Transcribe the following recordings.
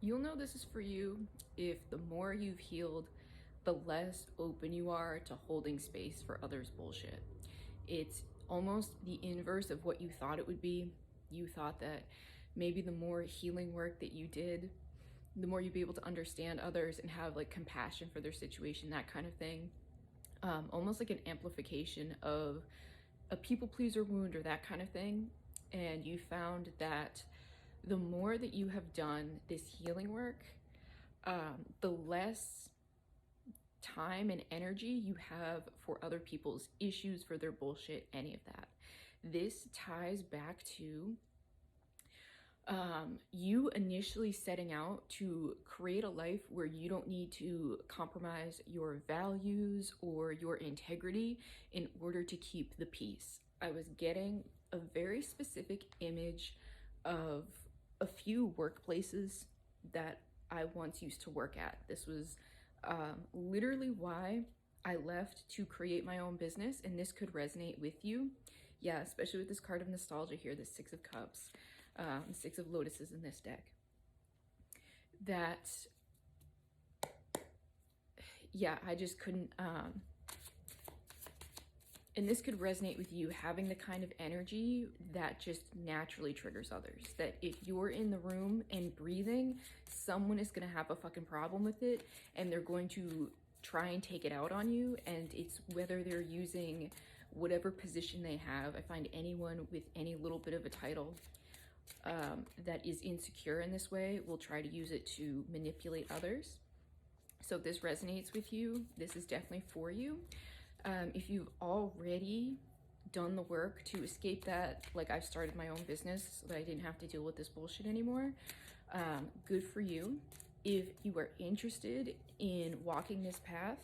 You'll know this is for you if the more you've healed, the less open you are to holding space for others' bullshit. It's almost the inverse of what you thought it would be. You thought that maybe the more healing work that you did, the more you'd be able to understand others and have like compassion for their situation, that kind of thing. Almost like an amplification of a people pleaser wound or that kind of thing. And you found that the more that you have done this healing work, the less time and energy you have for other people's issues, for their bullshit, any of that. This ties back to you initially setting out to create a life where you don't need to compromise your values or your integrity in order to keep the peace. I was getting a very specific image of a few workplaces that I once used to work at. This was literally why I left to create my own business, and this could resonate with you. Yeah, especially with this card of nostalgia here, the Six of Cups, Six of Lotuses in this deck. That, yeah, I just couldn't, and this could resonate with you, having the kind of energy that just naturally triggers others. That if you're in the room and breathing, someone is gonna have a fucking problem with it, and they're going to try and take it out on you. And it's whether they're using whatever position they have. I find anyone with any little bit of a title that is insecure in this way will try to use it to manipulate others. So if this resonates with you, this is definitely for you. If you've already done the work to escape that, like I've started my own business so that I didn't have to deal with this bullshit anymore, good for you. If you are interested in walking this path,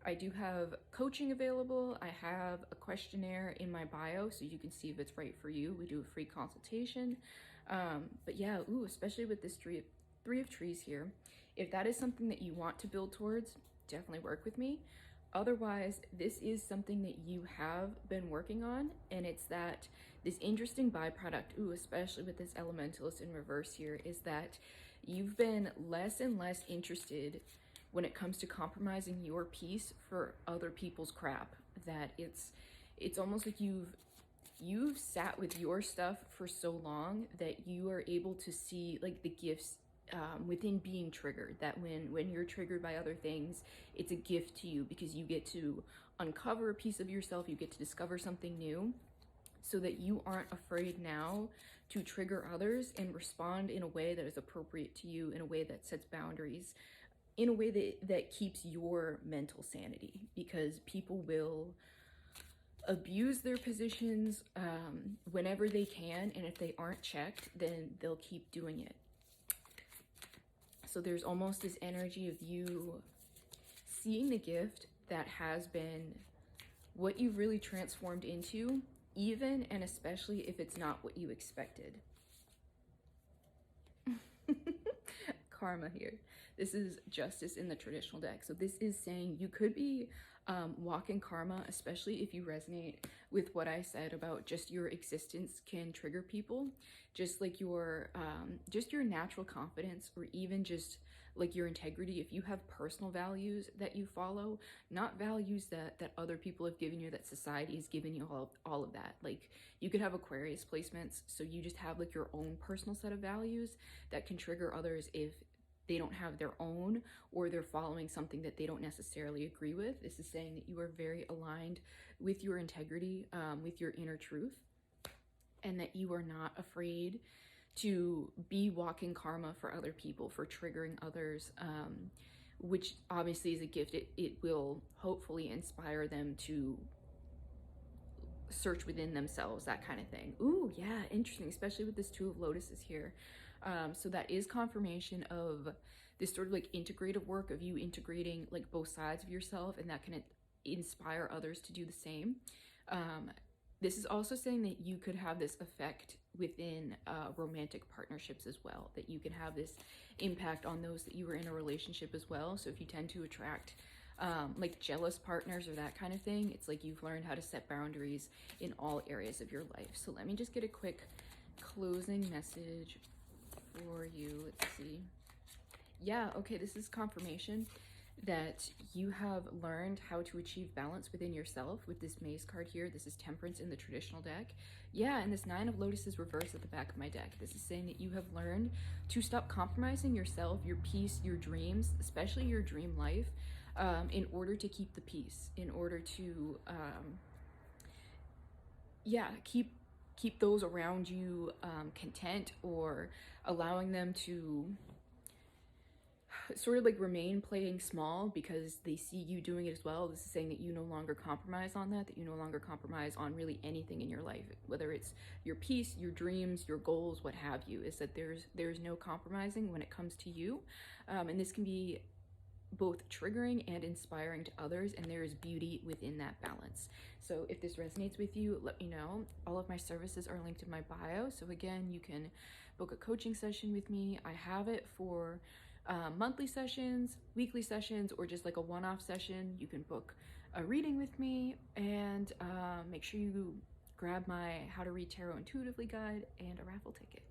I do have coaching available. I have a questionnaire in my bio so you can see if it's right for you. We do a free consultation. But yeah, ooh, especially with this three of trees here, if that is something that you want to build towards, definitely work with me. Otherwise, this is something that you have been working on, and it's that this interesting byproduct, ooh, especially with this elementalist in reverse here, is that you've been less and less interested when it comes to compromising your peace for other people's crap. That it's almost like you've sat with your stuff for so long that you are able to see like the gifts within being triggered. That when you're triggered by other things, it's a gift to you because you get to uncover a piece of yourself, you get to discover something new, so that you aren't afraid now to trigger others and respond in a way that is appropriate to you, in a way that sets boundaries, in a way that keeps your mental sanity. Because people will abuse their positions whenever they can, and if they aren't checked, then they'll keep doing it. So there's almost this energy of you seeing the gift that has been what you've really transformed into, even and especially if it's not what you expected. Karma here. This is justice in the traditional deck. So this is saying you could be walking karma, especially if you resonate with what I said about just your existence can trigger people, just like your natural confidence, or even just like your integrity. If you have personal values that you follow, not values that other people have given you, that society has given you, all of that. Like you could have Aquarius placements, so you just have like your own personal set of values that can trigger others if they don't have their own, or they're following something that they don't necessarily agree with. This is saying that you are very aligned with your integrity, with your inner truth, and that you are not afraid to be walking karma for other people, for triggering others, which obviously is a gift. It will hopefully inspire them to search within themselves, that kind of thing. Ooh, yeah, interesting, especially with this Two of Lotuses here. So that is confirmation of this sort of like integrative work of you integrating like both sides of yourself, and that can inspire others to do the same. This is also saying that you could have this effect within romantic partnerships as well, that you can have this impact on those that you were in a relationship as well. So if you tend to attract like jealous partners or that kind of thing, it's like you've learned how to set boundaries in all areas of your life. So let me just get a quick closing message for you. Let's see. Yeah, okay, this is confirmation that you have learned how to achieve balance within yourself with this maze card here. This is temperance in the traditional deck. Yeah, and this nine of lotus is reversed at the back of my deck. This is saying that you have learned to stop compromising yourself, your peace, your dreams, especially your dream life, in order to keep the peace, in order to yeah, keep those around you content, or allowing them to sort of like remain playing small because they see you doing it as well. This is saying that you no longer compromise on that you no longer compromise on really anything in your life, whether it's your peace, your dreams, your goals, what have you. Is that there's no compromising when it comes to you, and this can be both triggering and inspiring to others, and there is beauty within that balance. So if this resonates with you, let me know. All of my services are linked in my bio, so again, you can book a coaching session with me. I have it for monthly sessions, weekly sessions, or just like a one-off session. You can book a reading with me, and make sure you grab my How to Read Tarot Intuitively guide and a raffle ticket.